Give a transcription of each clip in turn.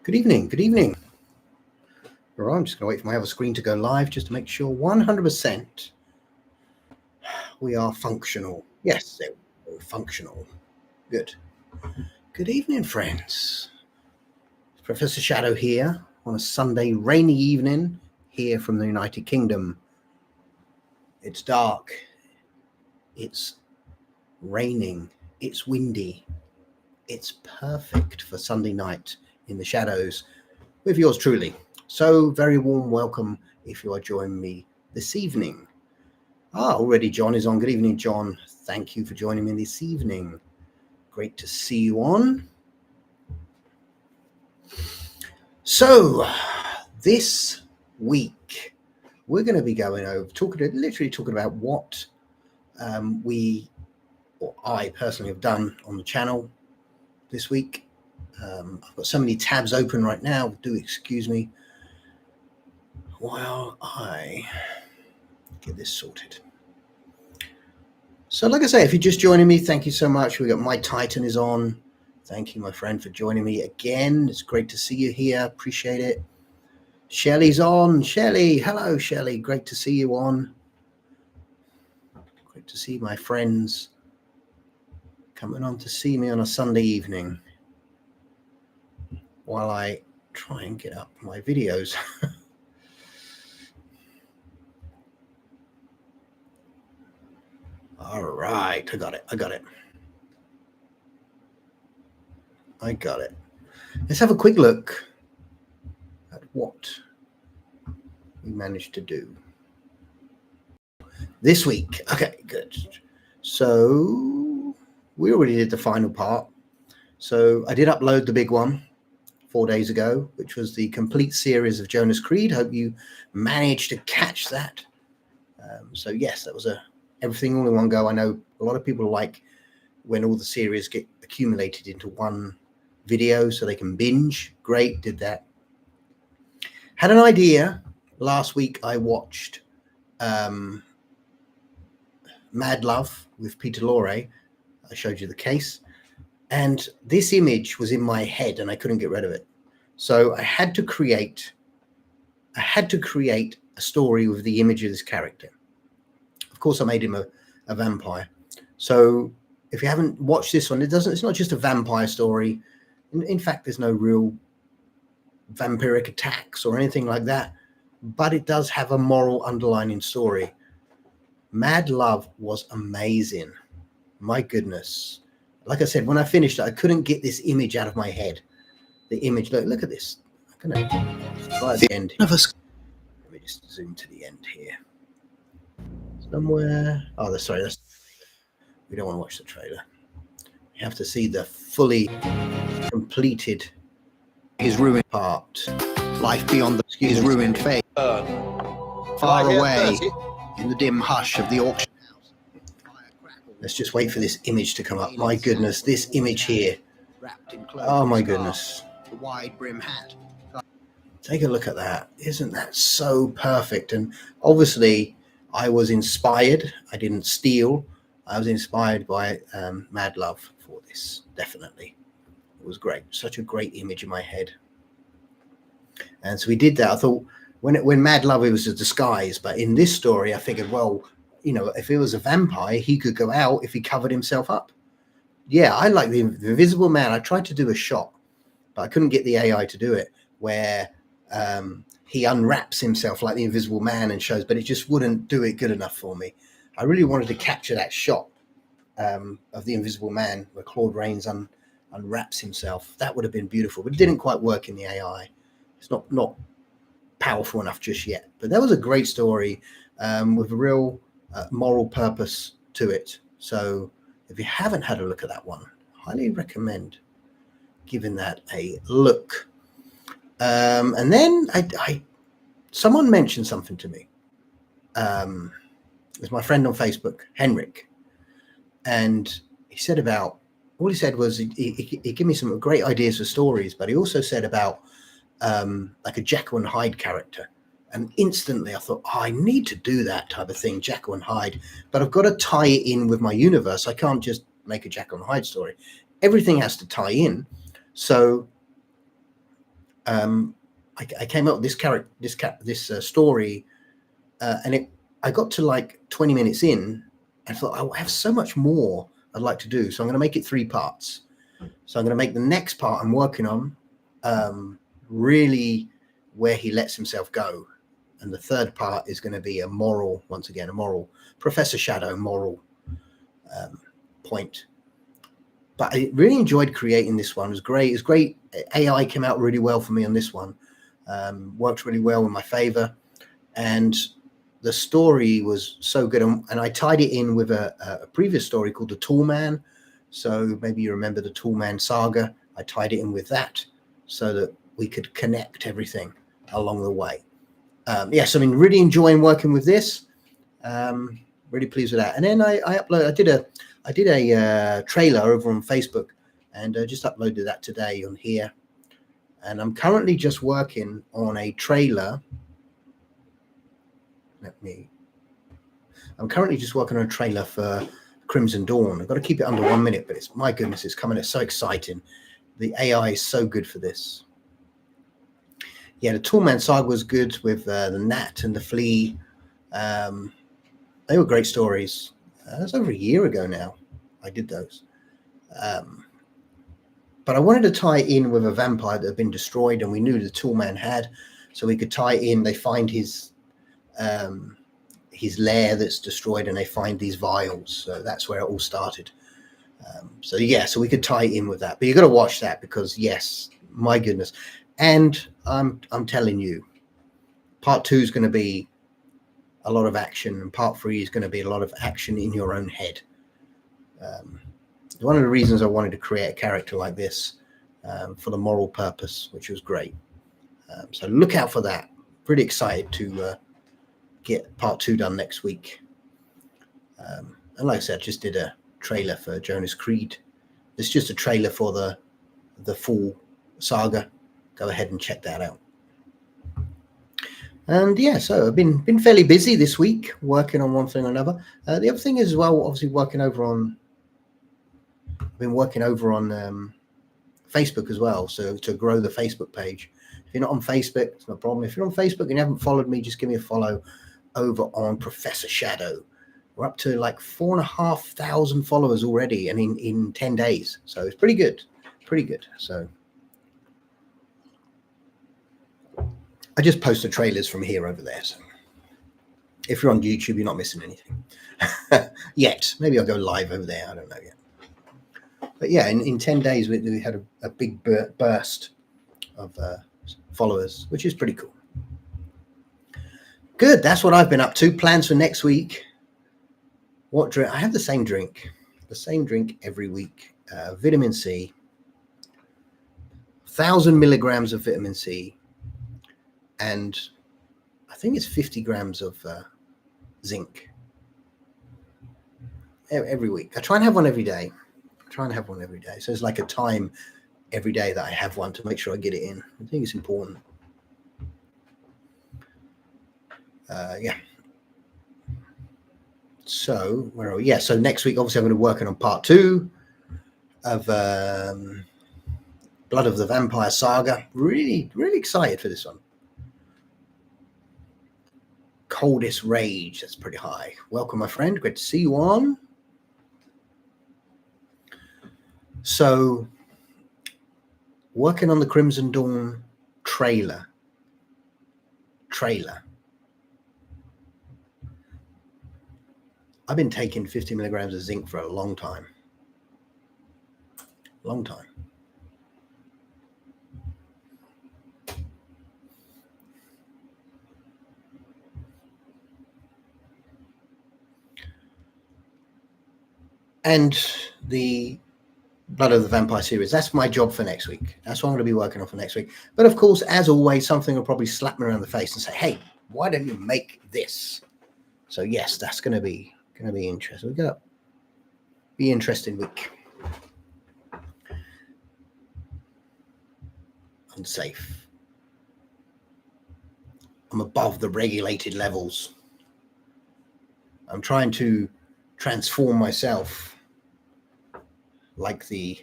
Good evening. Good evening. All right, I'm just going to wait for my other screen to go live just to make sure 100% we are functional. Yes, we're functional. Good. Good evening, friends. Professor Shadow here on a Sunday rainy evening here from the United Kingdom. It's dark. It's raining. It's windy. It's perfect for Sunday night in the shadows with yours truly. So very warm welcome if you are joining me this evening. Already John is on. Good evening, John. Thank you for joining me this evening. Great to see you on. So this week we're going to be going over literally talking about what I personally have done on the channel this week. I've got so many tabs open right now. Do excuse me while I get this sorted. So like I say, if you're just joining me, thank you so much. We got My Titan is on. Thank you, my friend, for joining me again. It's great to see you here. Appreciate it. Shelley's on. Shelley, hello, Shelley. Great to see you on. Great to see my friends coming on to see me on a Sunday evening while I try and get up my videos. All right, I got it. Let's have a quick look at what we managed to do this week. Okay, good. So we already did the final part. So I did upload the big one 4 days ago, which was the complete series of Jonas Creed. Hope you managed to catch that. So yes, that was everything all in one go. I know a lot of people like when all the series get accumulated into one video so they can binge. Great, did that. Had an idea. Last week I watched Mad Love with Peter Lorre. I showed you the case. And this image was in my head and I couldn't get rid of it. So I had to create a story with the image of this character. Of course, I made him a vampire. So if you haven't watched this one, it's not just a vampire story. In fact, there's no real vampiric attacks or anything like that, but it does have a moral underlining story. Mad Love was amazing. My goodness. Like I said, when I finished it, I couldn't get this image out of my head. The image, look at this. I'm going to try the end here. Let me just zoom to the end here. Somewhere. Oh, sorry. We don't want to watch the trailer. You have to see the fully completed his ruined part. Life beyond his ruined fate. Far away in the dim hush of the auction house. Let's just wait for this image to come up. My goodness, this image here. Oh my goodness. The wide brim hat. Take a look at that. Isn't that so perfect? And obviously I was inspired. I didn't steal. I was inspired by Mad Love for this. Definitely. It was great. Such a great image in my head. And so we did that. I thought when Mad Love, it was a disguise. But in this story, I figured, well, if it was a vampire, he could go out if he covered himself up. Yeah, I like the Invisible Man. I tried to do a shot, but I couldn't get the AI to do it where he unwraps himself like the Invisible Man and shows, but it just wouldn't do it good enough for me. I really wanted to capture that shot of the Invisible Man where Claude Rains unwraps himself. That would have been beautiful, but it didn't quite work in the AI. It's not powerful enough just yet. But that was a great story with a real moral purpose to it. So if you haven't had a look at that one, highly recommend giving that a look. And then someone mentioned something to me. It was my friend on Facebook, Henrik, and he said all he said was he gave me some great ideas for stories, but he also said about like a Jekyll and Hyde character. And instantly I thought, I need to do that type of thing, Jekyll and Hyde, but I've got to tie it in with my universe. I can't just make a Jekyll and Hyde story. Everything has to tie in. So I came up with this story, and I got to like 20 minutes in. I thought I have so much more I'd like to do, so I'm going to make it 3 parts. So I'm going to make the next part I'm working on really where he lets himself go, and the third part is going to be a moral Professor Shadow moral point. But I really enjoyed creating this one. It was great. It's great. AI came out really well for me on this one. Worked really well in my favor. And the story was so good. And I tied it in with a previous story called The Tool Man. So maybe you remember the Tool Man saga. I tied it in with that so that we could connect everything along the way. Yes, I mean, really enjoying working with this. Really pleased with that. And then I did a trailer over on Facebook, and just uploaded that today on here. And I'm currently just working on a trailer. I'm currently just working on a trailer for Crimson Dawn. I've got to keep it under 1 minute, but my goodness, it's coming. It's so exciting. The AI is so good for this. Yeah, the Toolman saga was good with the gnat and the flea. They were great stories. That was over a year ago now. I did those. But I wanted to tie in with a vampire that had been destroyed, and we knew the Toolman had, so we could tie in. They find his lair that's destroyed, and they find these vials. So that's where it all started. So we could tie in with that. But you got to watch that, because yes, my goodness. And I'm telling you, part 2 is going to be a lot of action, and part 3 is going to be a lot of action in your own head. One of the reasons I wanted to create a character like this, for the moral purpose, which was great. So look out for that. Pretty excited to get part 2 done next week. And like I said, just did a trailer for Jonas Creed. It's just a trailer for the full saga. Go ahead and check that out. And yeah, so I've been fairly busy this week, working on one thing or another. The other thing is, as well, obviously I've been working over on Facebook as well, so to grow the Facebook page. If you're not on Facebook, it's no problem. If you're on Facebook and you haven't followed me, just give me a follow over on Professor Shadow. We're up to like 4,500 followers already, and in 10 days. So it's pretty good. So I just post the trailers from here over there. So if you're on YouTube, you're not missing anything yet. Maybe I'll go live over there. I don't know yet. But yeah, in 10 days, we had a big burst of followers, which is pretty cool. Good. That's what I've been up to. Plans for next week. What drink? I have the same drink every week. Vitamin C, 1,000 milligrams of vitamin C, and I think it's 50 grams of zinc every week. I try and have one every day. So it's like a time every day that I have one to make sure I get it in. I think it's important. Yeah. So where are we? Yeah. So next week, obviously, I'm going to be working on part 2 of Blood of the Vampire Saga. Really, really excited for this one. Coldest Rage. That's pretty high. Welcome, my friend. Great to see you on. So, working on the Crimson Dawn trailer. I've been taking 50 milligrams of zinc for a long time. And the Blood of the Vampire series, that's my job for next week. That's what I'm going to be working on for next week. But of course, as always, something will probably slap me around the face and say, hey, why don't you make this? So yes, that's going to be interesting. We're going to be interesting week. Unsafe. I'm above the regulated levels. I'm trying to transform myself like the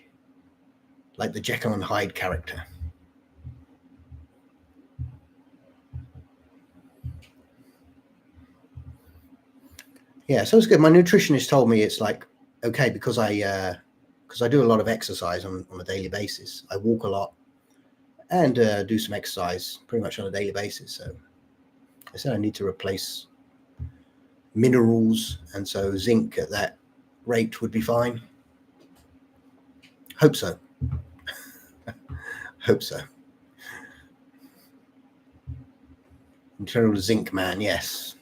Jekyll and Hyde character. Yeah, so it's good. My nutritionist told me it's like, okay, because I do a lot of exercise on a daily basis. I walk a lot and do some exercise pretty much on a daily basis. So I said I need to replace minerals, and so zinc at that rate would be fine. Hope so. Hope so. Internal zinc man, yes.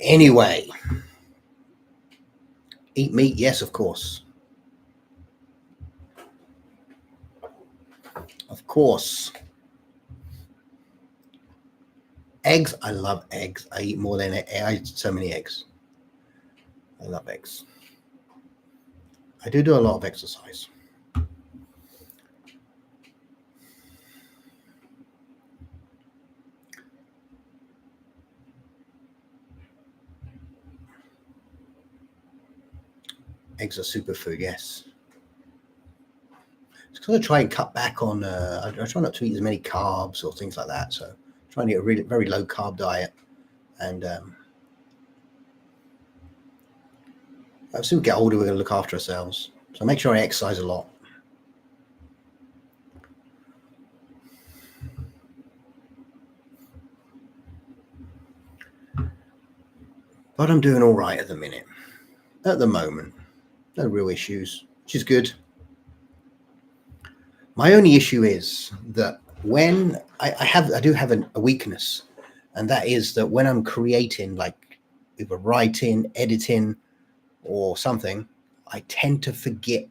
Anyway, eat meat, yes, of course. Of course. Eggs, I love eggs. I eat more than I eat so many eggs. I love eggs. I do a lot of exercise. Eggs are superfood, yes. It's because I try and cut back on, I try not to eat as many carbs or things like that. So I'm trying to get a really very low carb diet. And as we get older, we're going to look after ourselves. So make sure I exercise a lot. But I'm doing all right at the minute. At the moment, no real issues, which is good. My only issue is that when I do have a weakness, and that is that when I'm creating, like either writing, editing, or something, I tend to forget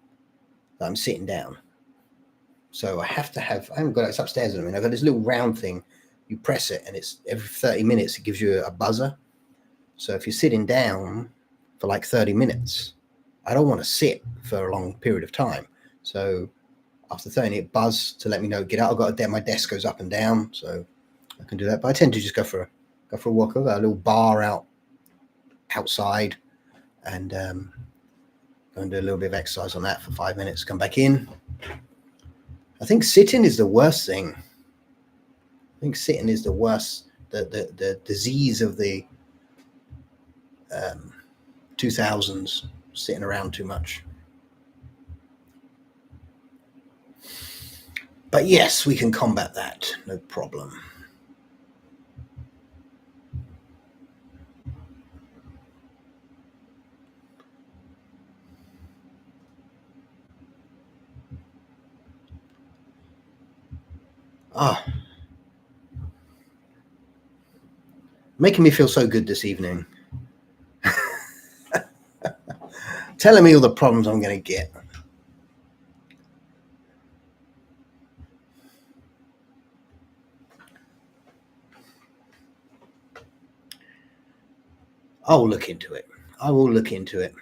that I'm sitting down. So I haven't got it, it's upstairs at the minute. I've got this little round thing. You press it, and it's every 30 minutes, it gives you a buzzer. So if you're sitting down for like 30 minutes, I don't want to sit for a long period of time. So after 30, it buzzes to let me know, get out. I've got my desk goes up and down, so I can do that. But I tend to just go for a walk. I've got a little bar outside, and go and do a little bit of exercise on that for 5 minutes. Come back in. I think sitting is the worst thing. I think sitting is the worst. The disease of the 2000s, sitting around too much. But yes, we can combat that, no problem. Making me feel so good this evening. Telling me all the problems I'm going to get. I'll look into it. I will look into it.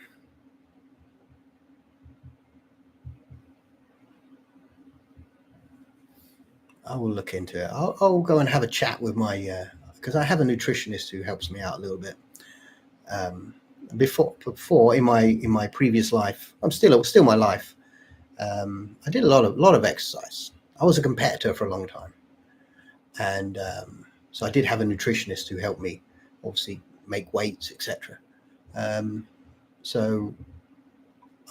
I will look into it. I'll go and have a chat with my, because I have a nutritionist who helps me out a little bit. Before in my previous life, I'm still my life. I did a lot of exercise. I was a competitor for a long time, and so I did have a nutritionist who helped me, obviously, make weights, etc. So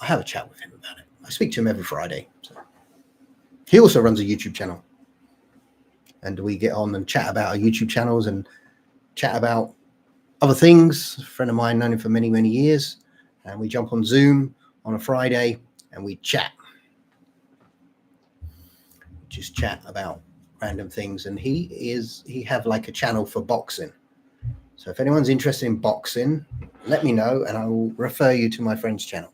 I have a chat with him about it. I speak to him every Friday. So. He also runs a YouTube channel, and we get on and chat about our YouTube channels and chat about other things. A friend of mine, known him for many, many years, and we jump on Zoom on a Friday and we chat. Just chat about random things. And he have like a channel for boxing. So if anyone's interested in boxing, let me know and I will refer you to my friend's channel.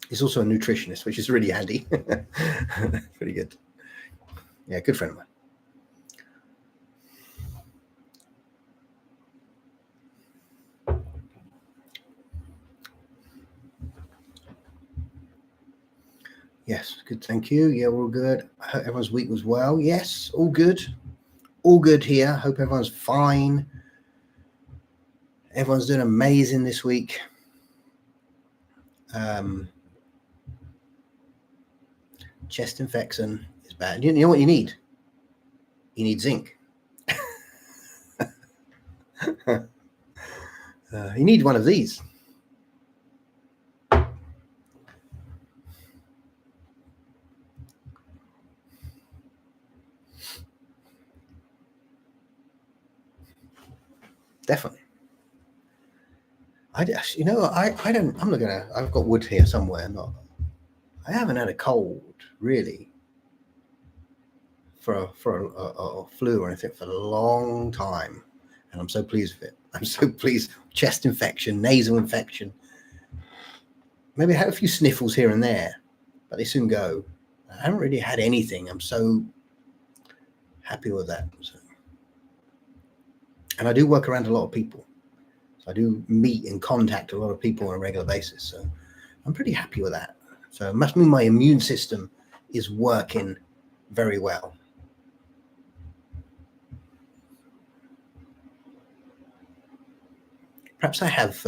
He's also a nutritionist, which is really handy. Pretty good. Yeah, good friend of mine. Yes, good. Thank you. Yeah, we're all good. I hope everyone's week was well. Yes, all good. All good here. Hope everyone's fine. Everyone's doing amazing this week. Chest infection is bad. You know what you need? You need zinc. You need one of these. Definitely. I'm not gonna. I've got wood here somewhere. I haven't had a cold really for a flu or anything for a long time, and I'm so pleased with it. I'm so pleased. Chest infection, nasal infection. Maybe I had a few sniffles here and there, but they soon go. I haven't really had anything. I'm so happy with that. And I do work around a lot of people. So I do meet and contact a lot of people on a regular basis. So I'm pretty happy with that. So it must mean my immune system is working very well. Perhaps I have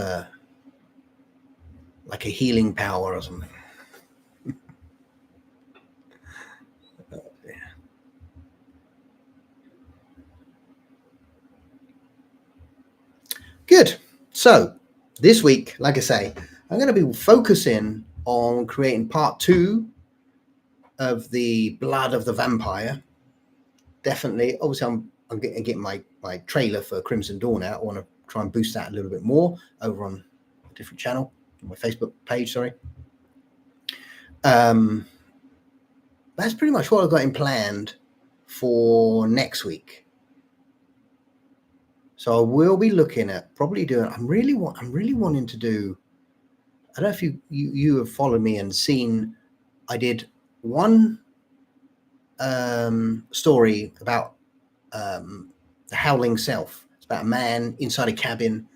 like a healing power or something. Good. So this week, like I say, I'm going to be focusing on creating part 2 of the Blood of the Vampire. Definitely. Obviously, I'm getting my trailer for Crimson Dawn out. I want to try and boost that a little bit more over on a different channel, my Facebook page, sorry. That's pretty much what I've got in planned for next week. So I will be looking at probably doing. I'm really wanting to do. I don't know if you have followed me and seen. I did one story about the Howling Self. It's about a man inside a cabin.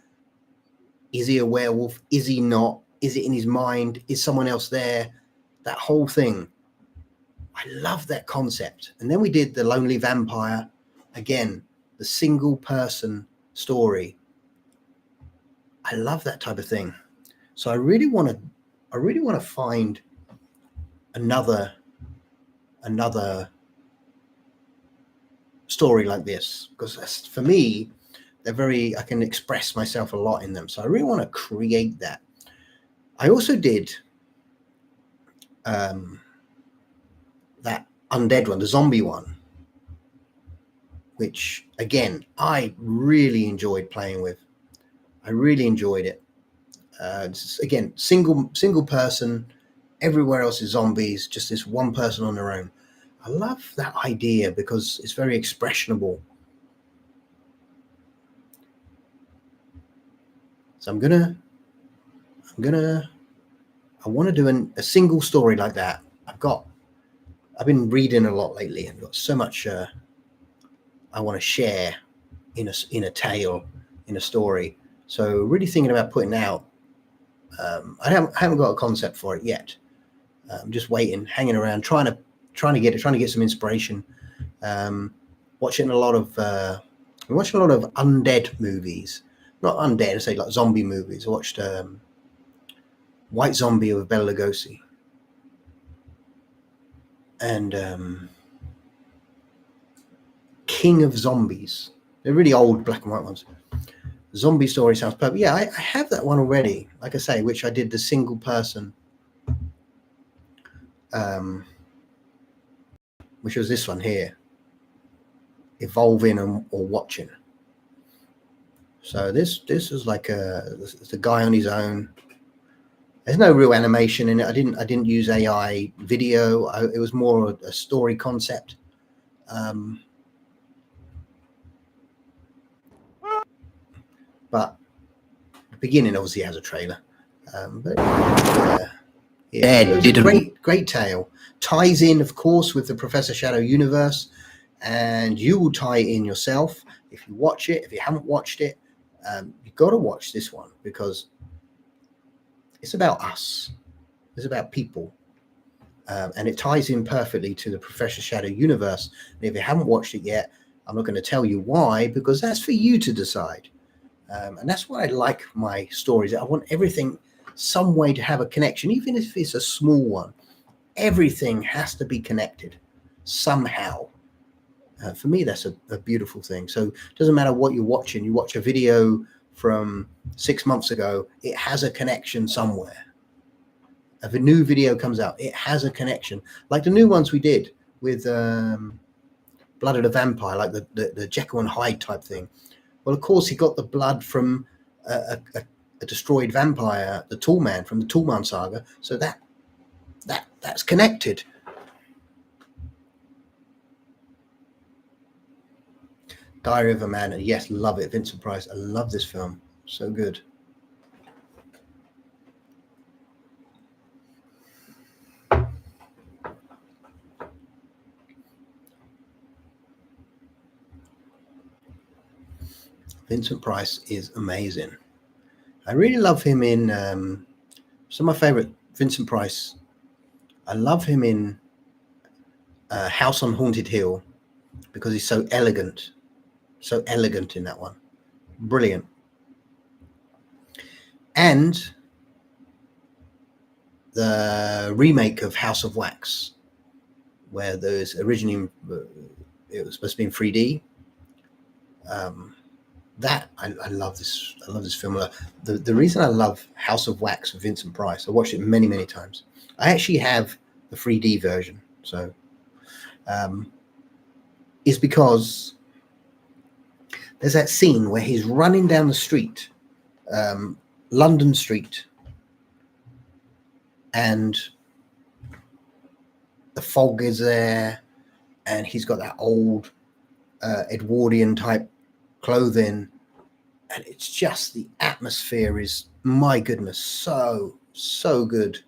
Is he a werewolf? Is he not? Is it in his mind? Is someone else there? That whole thing. I love that concept. And then we did the Lonely Vampire. Again, the single person story. I love that type of thing. So I really want to find another story like this, because for me, I can express myself a lot in them. So I really want to create that. I also did that undead one, the zombie one, which again, I really enjoyed playing with. I really enjoyed it. Again, single person, everywhere else is zombies, just this one person on their own. I love that idea because it's very expressionable. So I want to do a single story like that. I've been reading a lot lately and got so much I want to share in a tale, in a story. So really thinking about putting out. I haven't got a concept for it yet. I'm just waiting, hanging around, trying to get some inspiration. Watching a lot of undead movies, not undead, I say like zombie movies. I watched White Zombie with Bela Lugosi, and King of Zombies. They're really old black and white ones. Zombie story sounds perfect. Yeah, I have that one already, like I say, which I did the single person, which was this one here, evolving or watching. So this is like it's a guy on his own. There's no real animation in it. I didn't use AI video. It was more a story concept. But the beginning obviously has a trailer. It's a great tale. Ties in, of course, with the Professor Shadow universe, and you will tie it in yourself if you watch it. If you haven't watched it, you've got to watch this one because it's about us. It's about people. And it ties in perfectly to the Professor Shadow universe. And if you haven't watched it yet, I'm not going to tell you why, because that's for you to decide. And that's why I like my stories. I want everything some way to have a connection, even if it's a small one. Everything has to be connected somehow. For me, that's a beautiful thing. So it doesn't matter what you're watching. You watch a video from 6 months ago, it has a connection somewhere. If a new video comes out, it has a connection. Like the new ones we did with Blood of the Vampire, like the Jekyll and Hyde type thing. Well, of course, he got the blood from a destroyed vampire, the Tall Man, from the Tall Man saga. So that's connected. Diary of a Man. Yes, love it. Vincent Price. I love this film. So good. Vincent Price is amazing. I really love him in some of my favorite Vincent Price. I love him in House on Haunted Hill because he's so elegant in that one. Brilliant. And the remake of House of Wax, where there's originally it was supposed to be in 3D. That I love this. I love this film. The reason I love House of Wax with Vincent Price, I watched it many times. I actually have the 3D version, so is because there's that scene where he's running down the street, London Street, and the fog is there, and he's got that old Edwardian type clothing, and it's just the atmosphere is, my goodness, so good.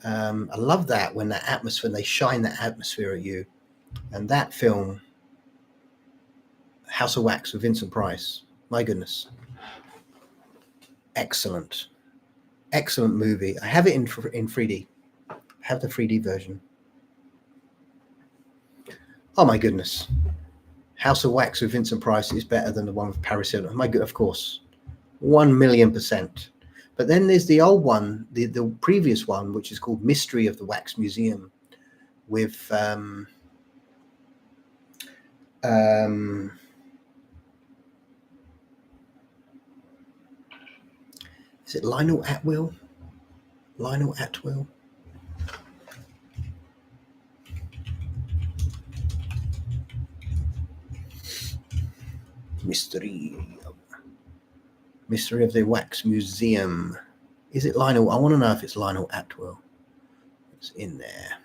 I love that when that atmosphere, they shine that atmosphere at you. And that film, House of Wax with Vincent Price, my goodness, excellent movie. I have it in 3D. I have the 3D version. Oh my goodness, House of Wax with Vincent Price is better than the one with Paris Hilton. My good, of course, 1,000,000%. But then there's the old one, the previous one, which is called Mystery of the Wax Museum, with is it Lionel Atwill? Mystery of the Wax Museum. Is it Lionel? I want to know if it's Lionel Atwill. It's in there.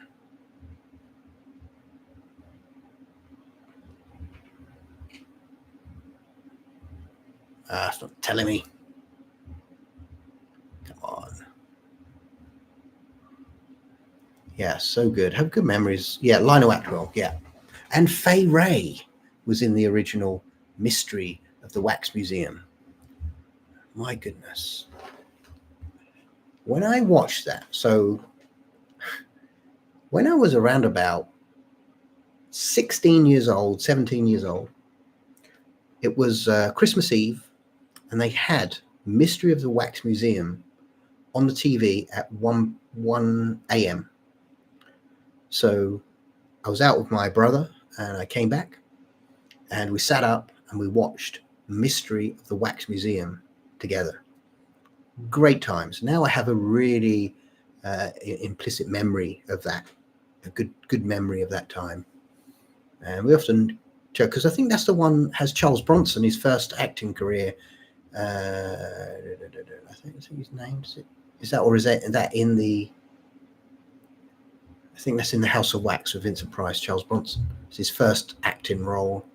It's not telling me. Come on. Yeah, so good. Have good memories. Yeah, Lionel Atwill. Yeah. And Fay Ray was in the original Mystery of the Wax Museum. My goodness. When I watched that, so when I was around about 16 years old, 17 years old, it was Christmas Eve, and they had Mystery of the Wax Museum on the TV at 1 a.m. So I was out with my brother, and I came back, and we sat up and we watched Mystery of the Wax Museum together. Great times. Now I have a really implicit memory of that, a good memory of that time. And we often joke, because I think that's the one has Charles Bronson, his first acting career. I think his name is that, or is that in the? I think that's in the House of Wax with Vincent Price. Charles Bronson. It's his first acting role.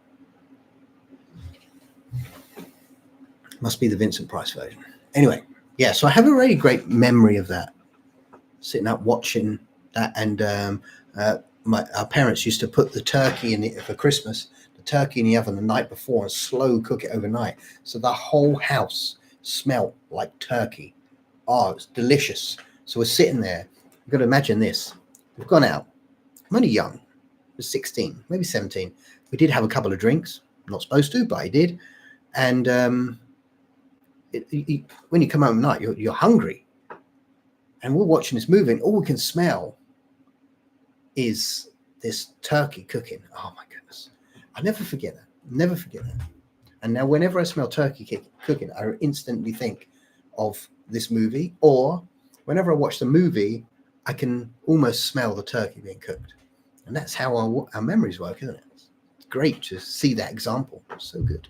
Must be the Vincent Price version. Anyway, yeah. So I have a really great memory of that. Sitting up watching that, and our parents used to put the turkey in it for Christmas. The turkey in the oven the night before and slow cook it overnight. So the whole house smelled like turkey. Oh, it's delicious. So we're sitting there. You've got to imagine this. We've gone out. I'm only young. I was 16, maybe 17. We did have a couple of drinks. I'm not supposed to, but I did. And when you come home at night, you're hungry, and we're watching this movie, and all we can smell is this turkey cooking. Oh my goodness. I never forget that. Never forget that. And now whenever I smell turkey cooking, I instantly think of this movie, or whenever I watch the movie, I can almost smell the turkey being cooked. And that's how our memories work, isn't it? It's great to see that example. It's so good.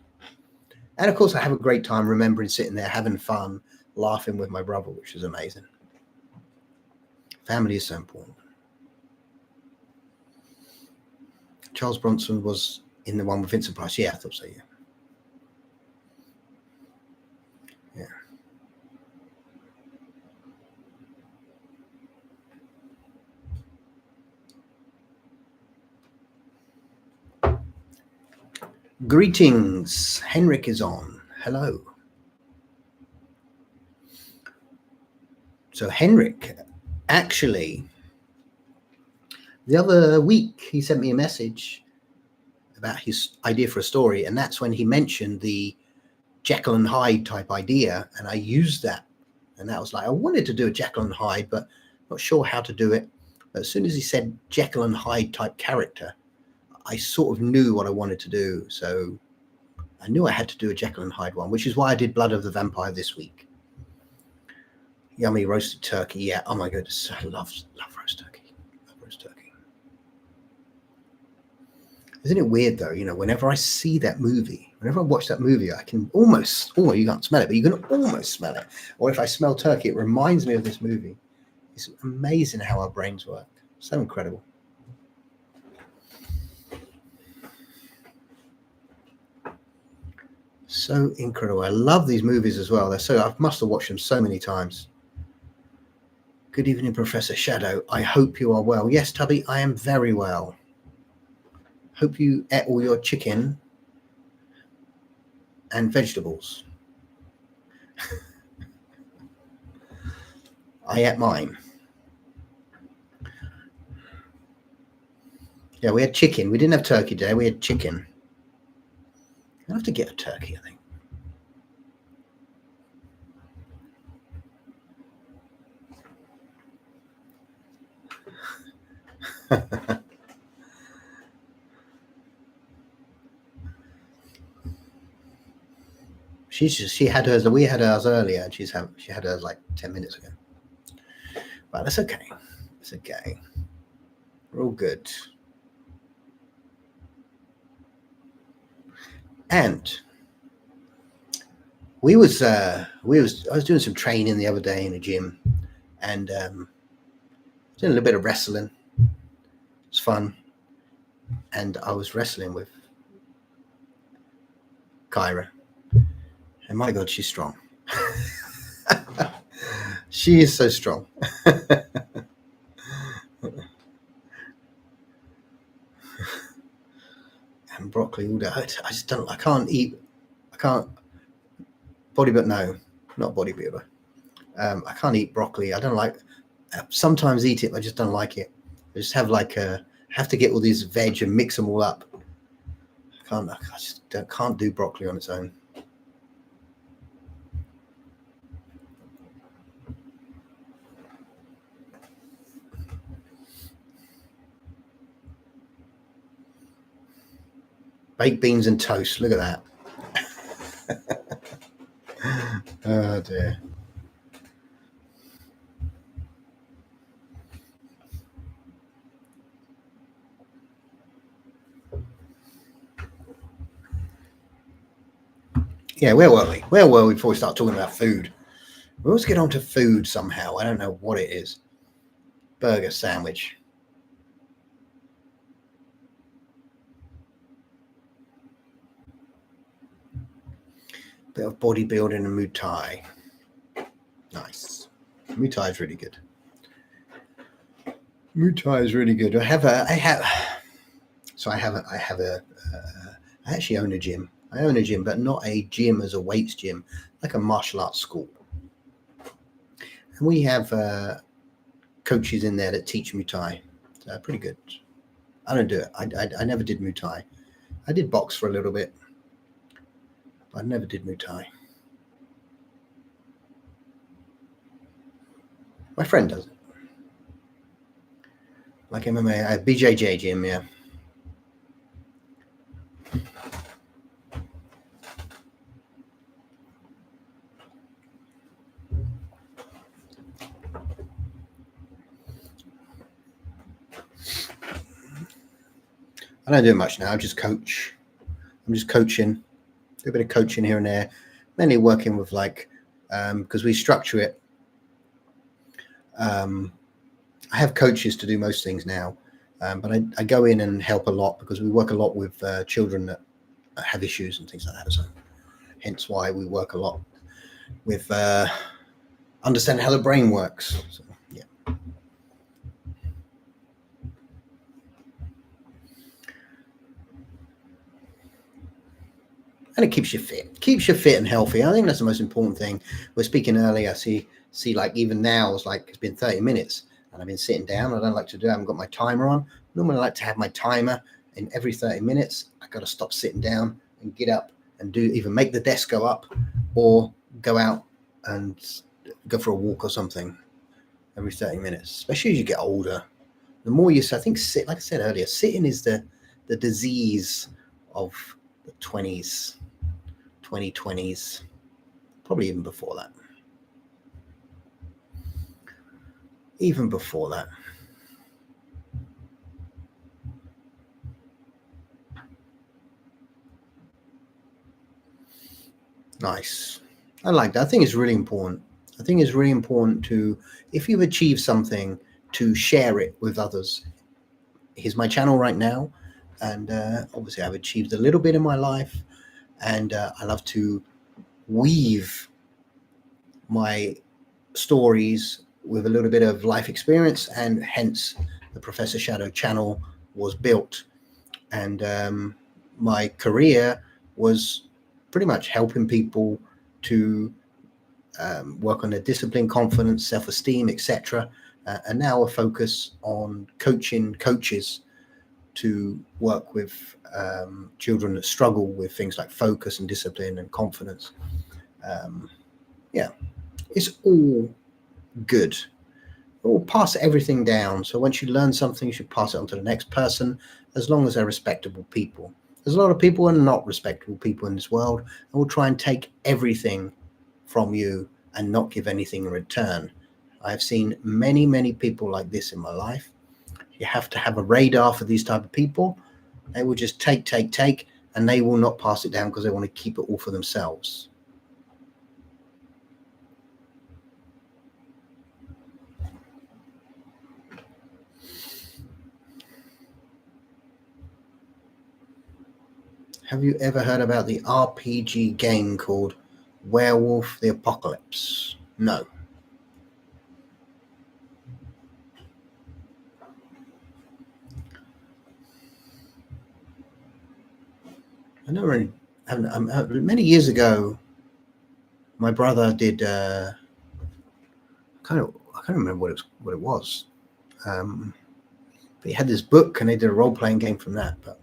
And of course, I have a great time remembering sitting there, having fun, laughing with my brother, which is amazing. Family is so important. Charles Bronson was in the one with Vincent Price. Yeah, I thought so, yeah. Greetings. Henrik is on. Hello. So Henrik, actually, the other week he sent me a message about his idea for a story, and that's when he mentioned the Jekyll and Hyde type idea, and I used that. And that was like, I wanted to do a Jekyll and Hyde, but not sure how to do it. But as soon as he said Jekyll and Hyde type character, I sort of knew what I wanted to do. So I knew I had to do a Jekyll and Hyde one, which is why I did Blood of the Vampire this week. Yummy roasted turkey. Yeah. Oh my goodness. I love roast turkey. Love roast turkey. Isn't it weird though? You know, whenever I see that movie, whenever I watch that movie, I can almost, oh, you can't smell it, but you can almost smell it. Or if I smell turkey, it reminds me of this movie. It's amazing how our brains work. So incredible. So incredible. I love these movies as well. I must have watched them so many times. Good evening, Professor Shadow. I hope you are well. Yes, Tubby, I am very well. Hope you ate all your chicken and vegetables. I ate mine. Yeah, we had chicken. We didn't have turkey today. We had chicken. I'll have to get a turkey, I think. She had hers. We had ours earlier, and she had hers like 10 minutes ago. But that's okay. It's okay. We're all good. And I was doing some training the other day in a gym, and doing a little bit of wrestling. It's fun. And I was wrestling with Kyra. And my God, she's strong. She is so strong. And broccoli all day. I just don't. I can't. Bodybuilder, no, not bodybuilder. I can't eat broccoli. I don't like. Sometimes eat it, but I just don't like it. I just have have to get all these veg and mix them all up. I just can't do broccoli on its own. Baked beans and toast. Look at that. Oh dear. Yeah, where were we? Where were we before we start talking about food? We always get onto food somehow. I don't know what it is. Burger sandwich. Bit of bodybuilding and Muay Thai. Nice. Muay Thai is really good. Muay Thai is really good. I actually own a gym. I own a gym, but not a gym as a weights gym, like a martial arts school. And we have coaches in there that teach Muay Thai. So pretty good. I don't do it. I never did Muay Thai. I did box for a little bit, but I never did Muay Thai. My friend does it. Like MMA, BJJ gym, yeah. I don't do much now. I just coach. I'm just coaching. Do a bit of coaching here and there. Mainly working with because we structure it. I have coaches to do most things now, but I go in and help a lot because we work a lot with children that have issues and things like that. So hence why we work a lot with understanding how the brain works. So, yeah. And it keeps you fit and healthy. I think that's the most important thing. We're speaking earlier. See, like even now it's been 30 minutes and I've been sitting down. I don't like to do it. I haven't got my timer on. Normally I like to have my timer, and every 30 minutes I got to stop sitting down and get up and either make the desk go up or go out and go for a walk or something every 30 minutes, especially as you get older. The more you, I think, like I said earlier, sitting is the disease of the 2020s, probably even before that. Nice. I like that. I think it's really important. To, if you've achieved something, to share it with others. Here's my channel right now, and obviously I've achieved a little bit in my life, and I love to weave my stories with a little bit of life experience, and hence the Professor Shadow channel was built. And my career was pretty much helping people to work on their discipline, confidence, self-esteem, etc. And now a focus on coaching coaches to work with children that struggle with things like focus and discipline and confidence. Yeah, it's all good. We'll pass everything down. So once you learn something, you should pass it on to the next person, as long as they're respectable people. There's a lot of people who are not respectable people in this world, and will try and take everything from you and not give anything in return. I've seen many, many people like this in my life. You have to have a radar for these type of people. They will just take, and they will not pass it down because they want to keep it all for themselves. Have you ever heard about the RPG game called Werewolf the Apocalypse? No. I never many years ago, my brother did I can't remember what it was. But he had this book and they did a role-playing game from that. But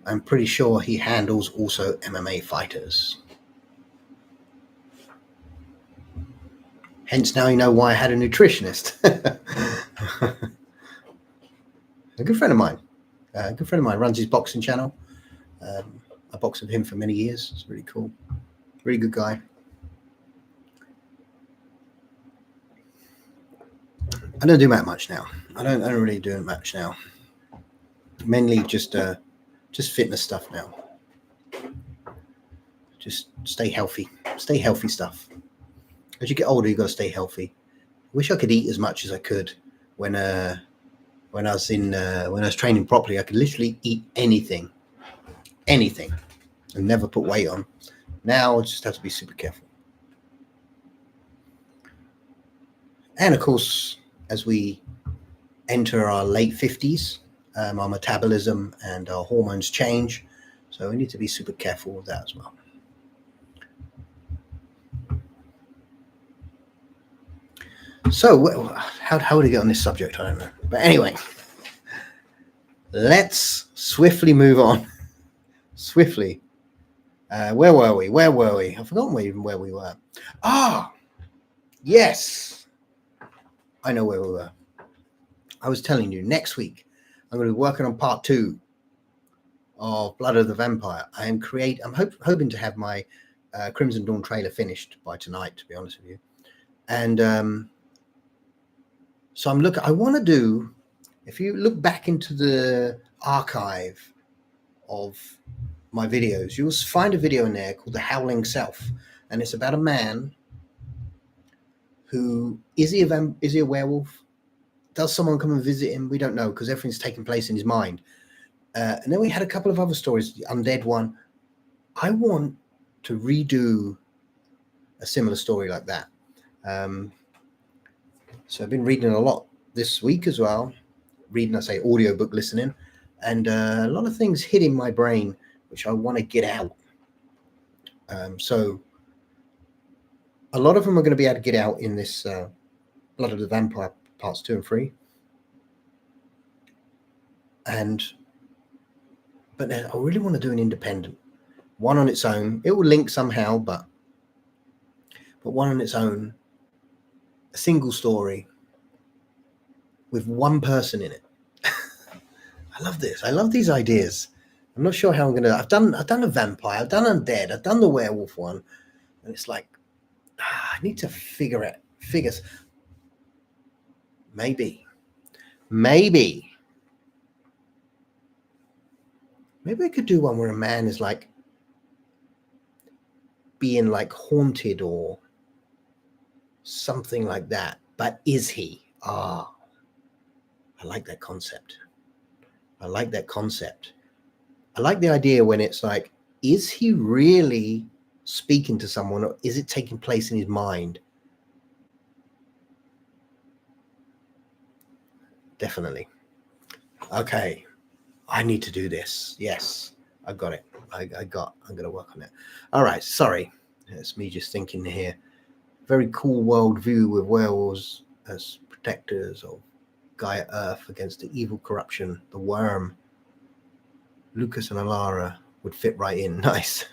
I'm pretty sure he handles also MMA fighters. Hence now you know why I had a nutritionist. A good friend of mine. Runs his boxing channel. I boxed with him for many years. It's really cool. Really good guy. I don't do that much now. I don't really do it much now. Mainly just fitness stuff now. Just stay healthy stuff. As you get older, you got to stay healthy. I wish I could eat as much as I could when I was training properly. I could literally eat anything, and never put weight on. Now I just have to be super careful. And of course, as we enter our late 50s, our metabolism and our hormones change. So we need to be super careful with that as well. So how would I get on this subject? I don't know. But anyway, let's swiftly move on. Swiftly. Where were we? I've forgotten where we were. Yes. I know where we were. I was telling you, next week, I'm going to be working on part 2 of Blood of the Vampire. I'm hoping to have my Crimson Dawn trailer finished by tonight, to be honest with you. And so I want to do, if you look back into the archive of my videos, you'll find a video in there called The Howling Self. And it's about a man who, is he a werewolf? Does someone come and visit him? We don't know, because everything's taking place in his mind. And then we had a couple of other stories, the undead one. I want to redo a similar story like that. So I've been reading a lot this week as well. Reading, I say, audiobook listening. And a lot of things hit in my brain, which I want to get out. So a lot of them are going to be able to get out in this Blood of the Vampire parts 2 and 3. But I really want to do an independent one on its own. It will link somehow, but one on its own, a single story with one person in it. I love this. I love these ideas. I'm not sure how I'm gonna. I've done a vampire. I've done undead. I've done the werewolf one, and it's like I need to figure it. Figures. Maybe I could do one where a man is like being like haunted or something like that. But is he? I like that concept. I like the idea when it's like, is he really speaking to someone, or is it taking place in his mind? Definitely. Okay. I need to do this. Yes, I got it. I'm going to work on it. All right. Sorry. It's me just thinking here. Very cool world view with werewolves as protectors of Gaia Earth against the evil corruption, the worm. Lucas and Alara would fit right in. Nice.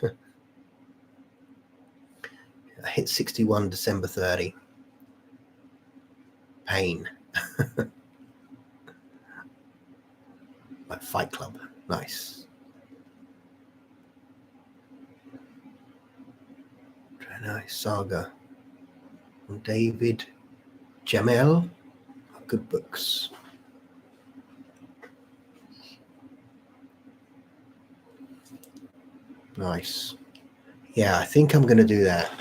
I hit 61 December 30. Pain. Like Fight Club. Nice. Nice Saga. David Jamel. Good books. Nice. Yeah, I think I'm going to do that.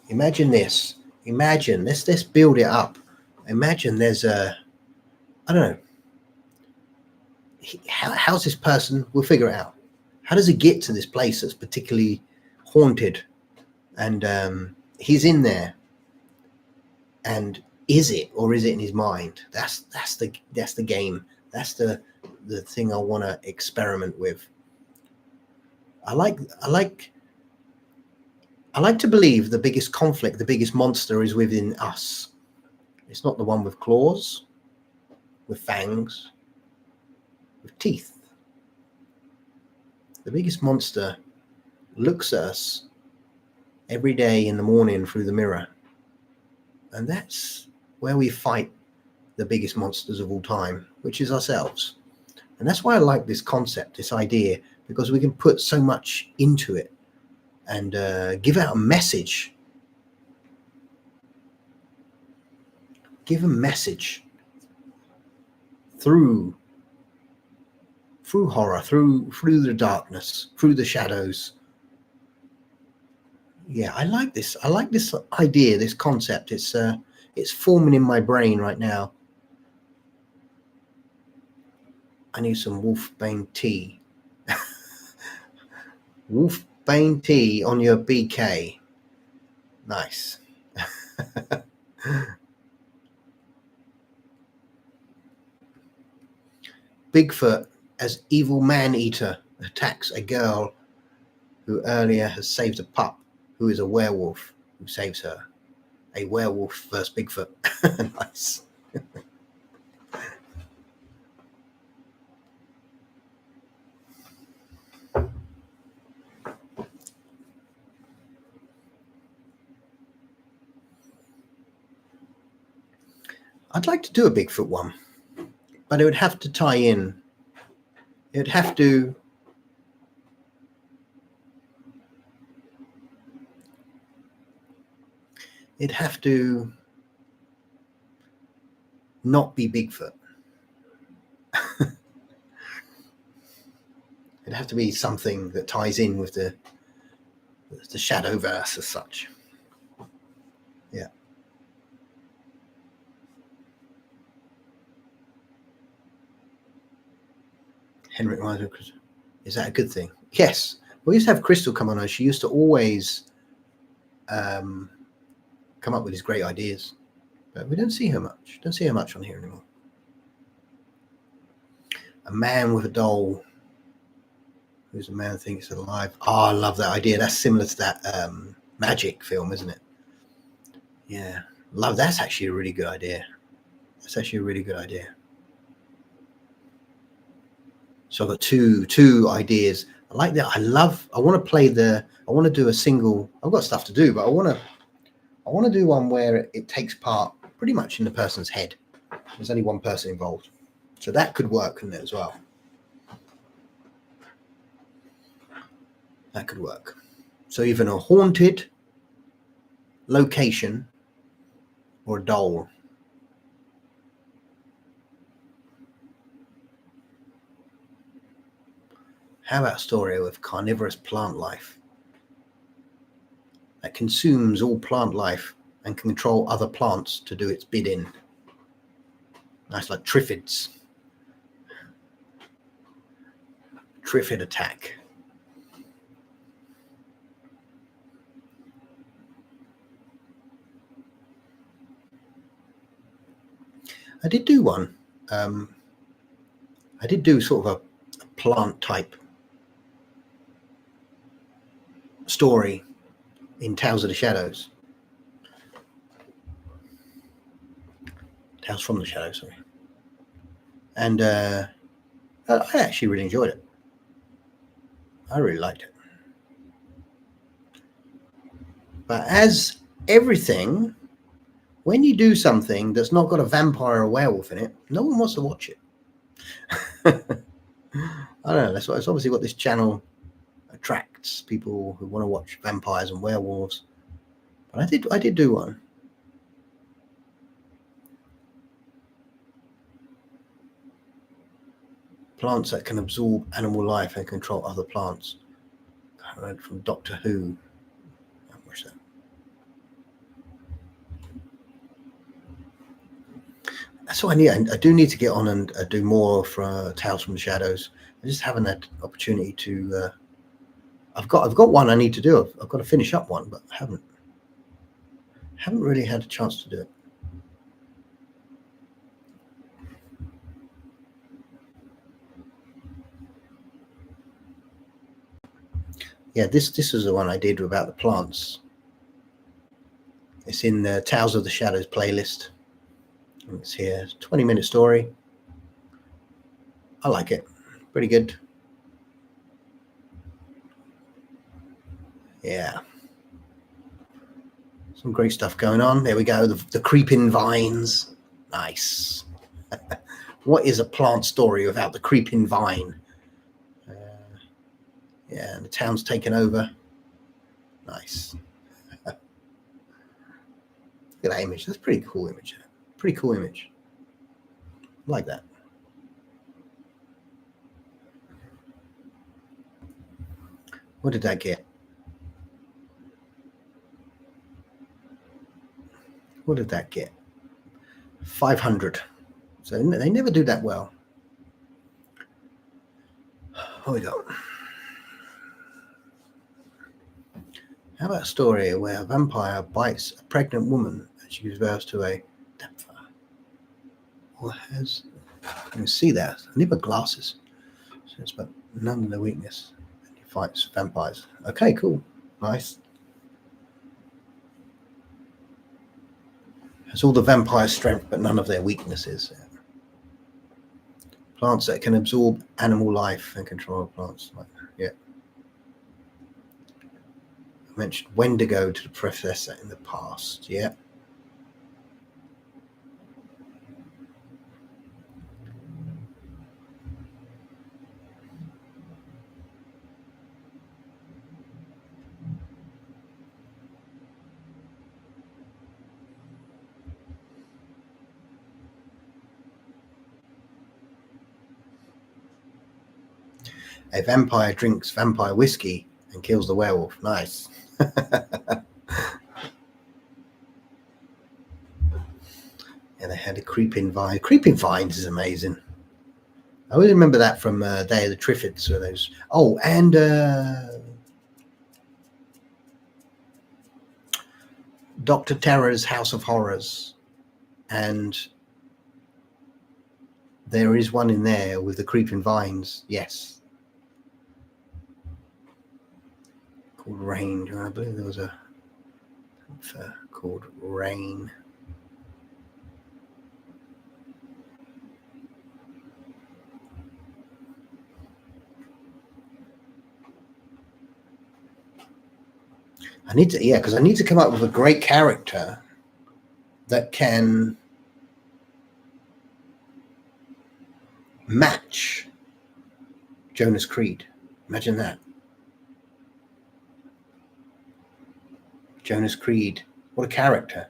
Imagine this. Let's build it up. Imagine there's I don't know. How's this person? We'll figure it out. How does he get to this place that's particularly haunted? And he's in there. And is it, or is it in his mind? That's the game. That's the thing I want to experiment with. I like to believe the biggest conflict, the biggest monster is within us. It's not the one with claws, with fangs, with teeth. The biggest monster looks at us every day in the morning through the mirror. And that's where we fight the biggest monsters of all time, which is ourselves. And that's why I like this concept, this idea, because we can put so much into it and give out a message. Give a message through horror, through the darkness, through the shadows. Yeah, I like this. I like this idea, this concept. It's forming in my brain right now. I need some Wolfbane tea. Wolfbane tea on your BK. Nice. Bigfoot as evil man-eater attacks a girl who earlier has saved a pup who is a werewolf who saves her. A werewolf versus Bigfoot. Nice. I'd like to do a Bigfoot one, but it would have to tie in. It'd have to not be Bigfoot. It'd have to be something that ties in with the Shadowverse as such. Yeah. Henrik reminds me, is that a good thing? Yes. We used to have Crystal come on, and she used to always come up with these great ideas. But we don't see her much. Don't see her much on here anymore. A man with a doll. Who's a man thinks alive? Oh, I love that idea. That's similar to that Magic film, isn't it? Yeah. Love. That's actually a really good idea. That's actually a really good idea. So I've got two ideas. I like that. I want to do a single. I've got stuff to do, but I want to do one where it takes part pretty much in the person's head. There's only one person involved. So that could work, couldn't it, as well? That could work. So even a haunted location or a doll. How about a story with carnivorous plant life that consumes all plant life and can control other plants to do its bidding? Nice, like Triffids. Triffid attack. I did do one. I did do sort of a plant type story in Tales of the Shadows. Tales from the Shadows, sorry. And I actually really enjoyed it. I really liked it. But as everything, when you do something that's not got a vampire or a werewolf in it, no one wants to watch it. I don't know. That's obviously what this channel attracts, people who want to watch vampires and werewolves. But I did do one. Plants that can absorb animal life and control other plants. I read from Doctor Who. I watched that. That's what I need. I do need to get on and do more for Tales from the Shadows. I just haven't had opportunity to. I've got one I need to do. I've got to finish up one, but I haven't really had a chance to do it. Yeah, this is the one I did about the plants. It's in the Tales of the Shadows playlist. It's here. 20-minute story. I like it. Pretty good. Yeah. Some great stuff going on. There we go. The creeping vines. Nice. What is a plant story without the creeping vine? Yeah, and the town's taken over. Nice. Look at that image. That's a pretty cool image. Pretty cool image. I like that. What did that get? What did that get? 500. So they never do that well. What we got? How about a story where a vampire bites a pregnant woman and she gives birth to a deptha? Or has, you can see that. I need my glasses. So it's about none of the weakness. And you fights vampires. Okay, cool. Nice. Has all the vampire strength, but none of their weaknesses. Plants that can absorb animal life and control plants. Yeah. I mentioned Wendigo to the professor in the past. Yeah. A vampire drinks vampire whiskey and kills the werewolf. Nice. And they had a creeping vine. Creeping vines is amazing. I always remember that from Day of the Triffids. Or those. Oh, and Dr. Terror's House of Horrors. And there is one in there with the creeping vines. Yes. Called Rain. I believe there was a called Rain. I need to come up with a great character that can match Jonas Creed. Imagine that. Jonas Creed. What a character.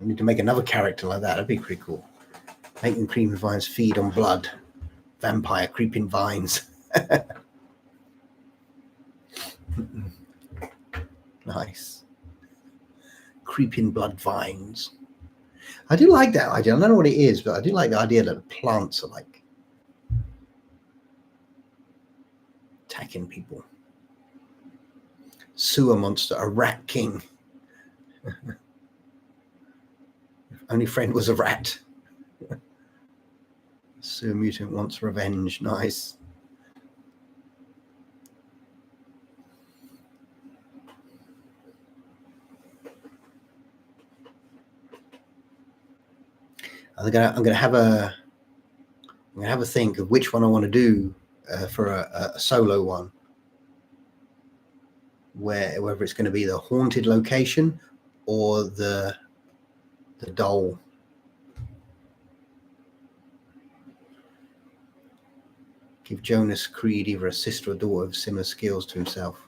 I need to make another character like that. That'd be pretty cool. Making creeping vines feed on blood. Vampire creeping vines. Nice. Creeping blood vines. I do like that idea. I don't know what it is, but I do like the idea that the plants are like attacking people. Sewer monster, a rat king. Only friend was a rat. Sewer mutant wants revenge. Nice. I'm gonna have a think of which one I want to do for a solo one. Whether it's going to be the haunted location or the doll. Give Jonas Creed either a sister or daughter with similar skills to himself.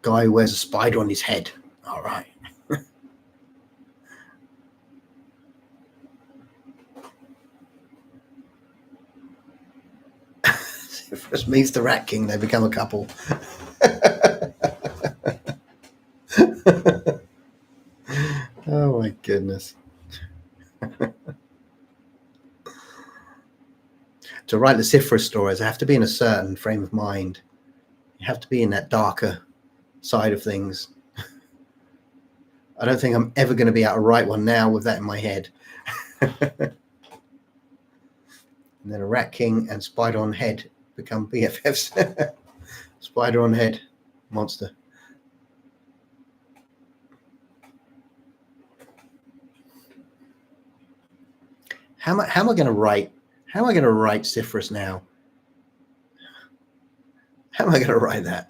Guy who wears a spider on his head. All right. First meets the Rat King, they become a couple. Oh my goodness. To write the Cypherus stories, I have to be in a certain frame of mind. You have to be in that darker side of things. I don't think I'm ever going to be able to write one now with that in my head. And then a Rat King and Spider on Head become BFFs. Spider on Head monster. How am I going to write? How am I going to write Cypherus now? How am I going to write that?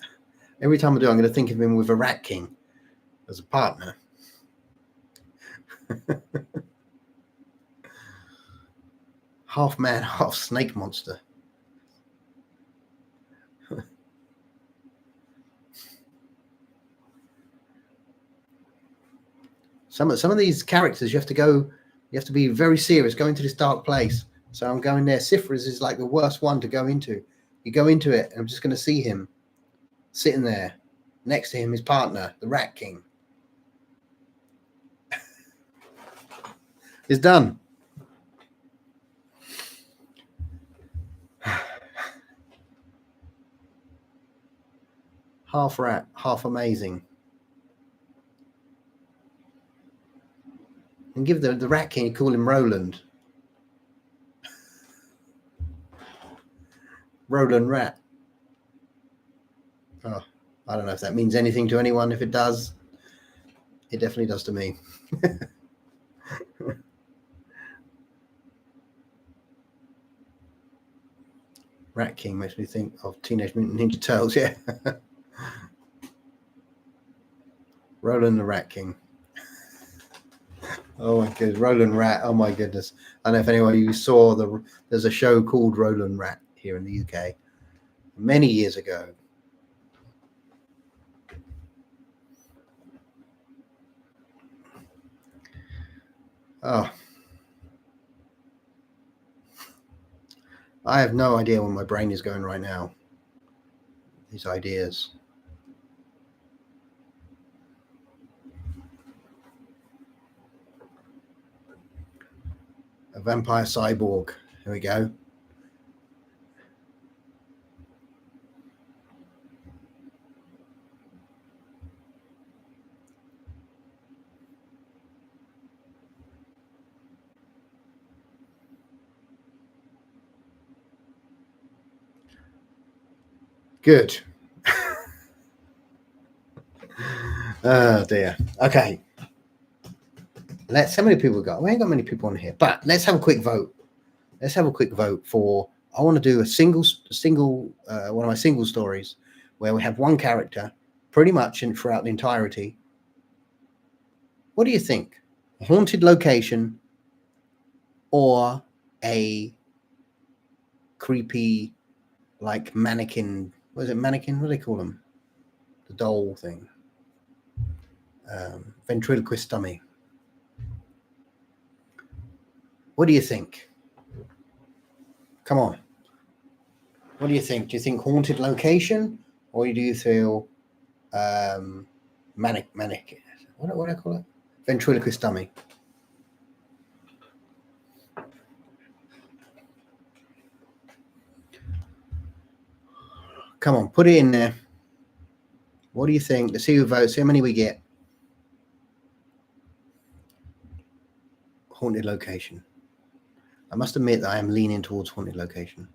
Every time I do, I'm going to think of him with a Rat King as a partner. Half man, half snake monster. Some of these characters you have to be very serious, go into this dark place. So I'm going there. Cypherus is like the worst one to go into. You go into it, and I'm just going to see him sitting there. Next to him, his partner, the Rat King. It's done. Half rat, half amazing. And give the Rat King, you call him Roland. Roland Rat. Oh, I don't know if that means anything to anyone. If it does, it definitely does to me. Rat King makes me think of Teenage Mutant Ninja Turtles. Yeah. Roland the Rat King. Oh my goodness, Roland Rat. Oh my goodness. I don't know if anyone you saw there's a show called Roland Rat here in the UK many years ago. Oh, I have no idea where my brain is going right now. These ideas. A vampire cyborg. Here we go. Good. Oh dear. Okay. How many people we got? We ain't got many people on here, but let's have a quick vote. Let's have a quick vote for. I want to do a single one of my single stories where we have one character pretty much and throughout the entirety. What do you think? A haunted location or a creepy like mannequin? What is it? Mannequin? What do they call them? The doll thing. Ventriloquist dummy. What do you think? Come on. What do you think? Do you think haunted location, or do you feel manic? What do I call it? Ventriloquist dummy. Come on, put it in there. What do you think? Let's see who votes. See how many we get. Haunted location. I must admit that I am leaning towards haunted location.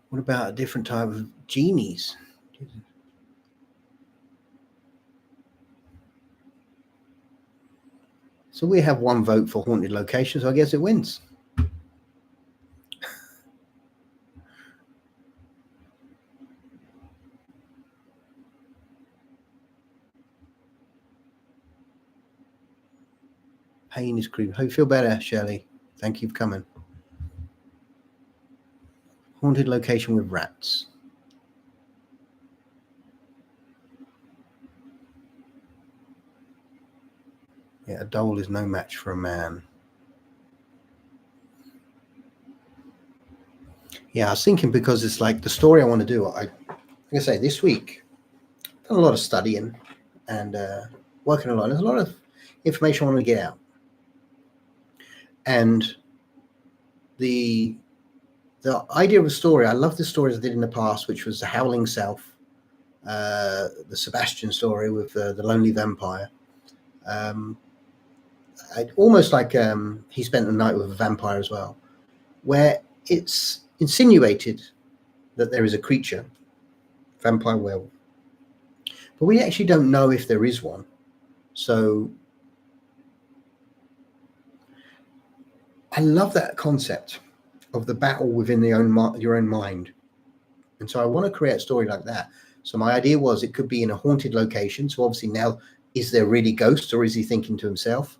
What about a different type of genies? So we have one vote for haunted location, so I guess it wins. Pain is creepy. Hope you feel better, Shirley. Thank you for coming. Haunted location with rats. Yeah, a doll is no match for a man. Yeah, I was thinking because it's like the story I want to do. Like I say, this week, I've done a lot of studying and working a lot. There's a lot of information I want to get out. And the idea of a story, I love the stories I did in the past, which was the Howling South, the Sebastian story with the lonely vampire. Almost like he spent the night with a vampire as well, where it's insinuated that there is a creature, vampire werewolf, but we actually don't know if there is one. So I love that concept of the battle within your own mind. And so I want to create a story like that. So my idea was it could be in a haunted location. So obviously now, is there really ghosts, or is he thinking to himself?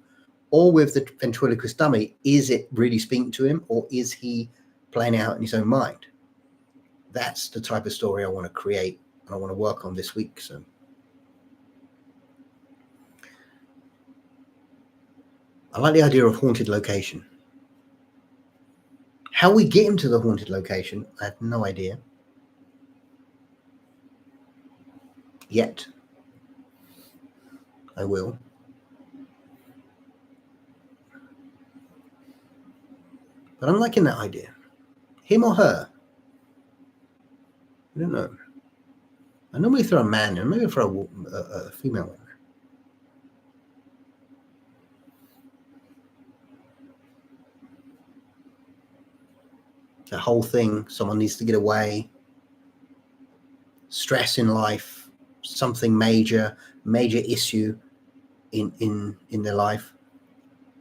Or with the ventriloquist dummy, is it really speaking to him, or is he playing out in his own mind? That's the type of story I want to create and I want to work on this week. So I like the idea of haunted location. How we get him to the haunted location, I have no idea. Yet. I will. But I'm liking that idea. Him or her? I don't know. I normally throw a man in, maybe throw a female in. The whole thing, someone needs to get away, stress in life, something major issue in their life.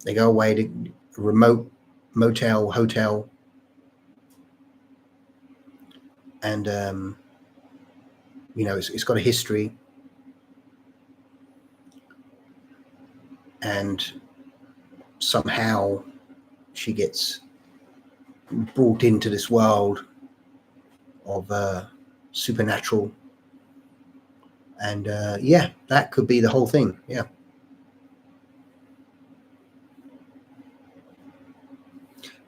They go away to a remote motel, hotel, and it's got a history, and somehow she gets brought into this world of supernatural, and that could be the whole thing. Yeah.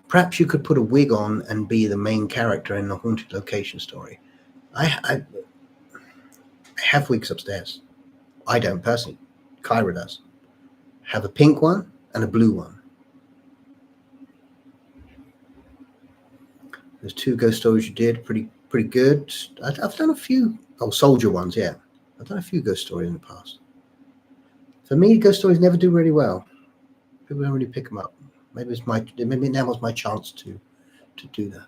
Perhaps you could put a wig on and be the main character in the haunted location story. I have wigs upstairs. I don't personally. Kyra does. Have a pink one and a blue one. There's 2 ghost stories you did, pretty good. I've done a few. Soldier ones, yeah. I've done a few ghost stories in the past. For me, ghost stories never do really well. People don't really pick them up. Maybe now was my chance to do that.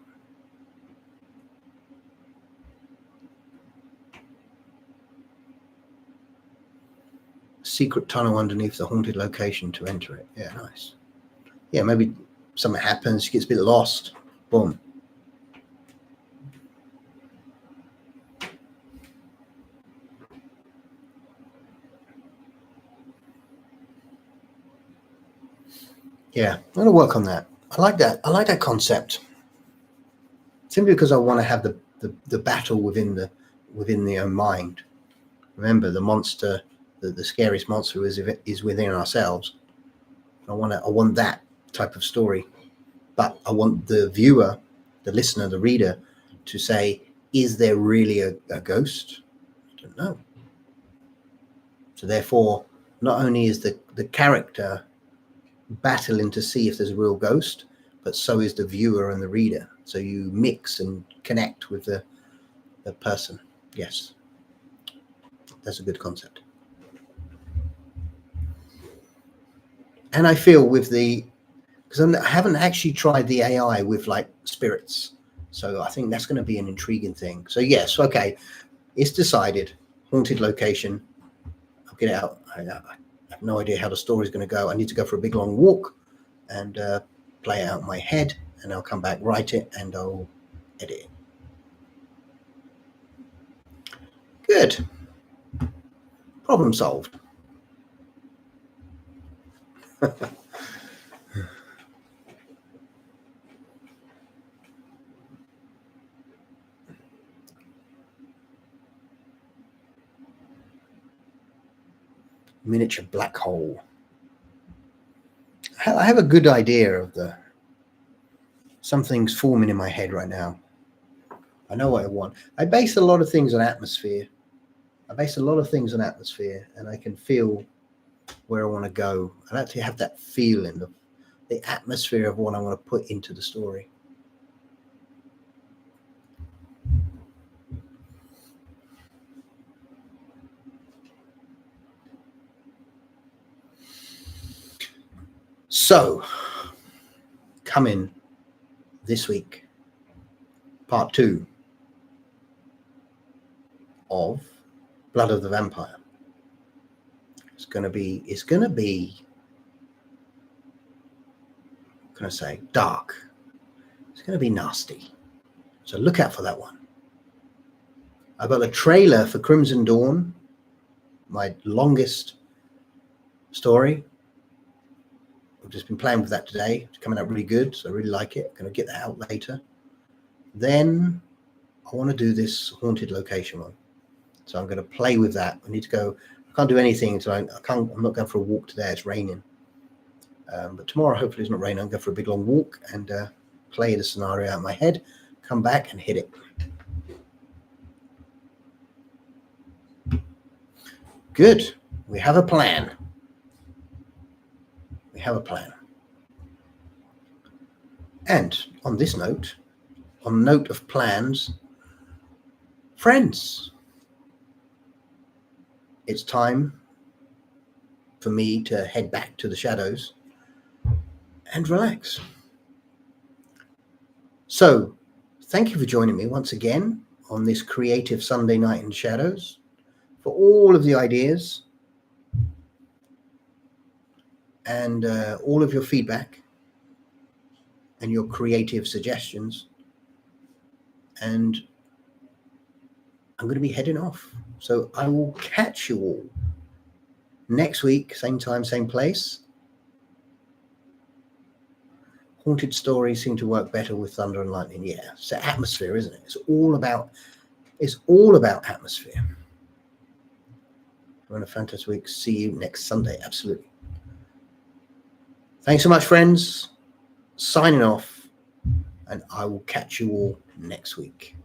Secret tunnel underneath the haunted location to enter it. Yeah, nice. Yeah, maybe something happens, she gets a bit lost. Boom. Yeah, I'm going to work on that. I like that. I like that concept. Simply because I want to have the battle within the own mind. Remember, the monster, the scariest monster is within ourselves. I want that type of story, but I want the viewer, the listener, the reader to say, is there really a ghost? I don't know. So therefore, not only is the character battling to see if there's a real ghost, but so is the viewer and the reader. So you mix and connect with the person. Yes, that's a good concept. And I feel because I haven't actually tried the AI with like spirits, so I think that's going to be an intriguing thing. So yes, okay, it's decided. Haunted location. I'll get it out. I have no idea how the story's going to go. I need to go for a big long walk and play it out in my head, and I'll come back, write it, and I'll edit it. Good. Problem solved. Miniature black hole. I have a good idea of something's forming in my head right now. I know what I want. I base a lot of things on atmosphere. And I can feel where I want to go. I like to have that feeling of the atmosphere of what I want to put into the story. So, coming this week, part 2 of Blood of the Vampire. It's going to be, what can I say, dark. It's going to be nasty. So look out for that one. I've got a trailer for Crimson Dawn, my longest story. I've just been playing with that today. It's coming out really good, so I really like it. I'm going to get that out later. Then I want to do this haunted location one. So I'm going to play with that. I need to go. I can't do anything until I'm not going for a walk today. It's raining. But tomorrow, hopefully it's not raining. I'll go for a big long walk and play the scenario out in my head, come back and hit it. Good. We have a plan. And on this note, on note of plans, friends, it's time for me to head back to the shadows and relax. So thank you for joining me once again on this creative Sunday night in shadows, for all of the ideas and all of your feedback and your creative suggestions. And I'm going to be heading off. So I will catch you all next week, same time, same place. Haunted stories seem to work better with thunder and lightning. Yeah, it's the atmosphere, isn't it? It's all about atmosphere. Have a fantastic week. See you next Sunday. Absolutely. Thanks so much, friends. Signing off, and I will catch you all next week.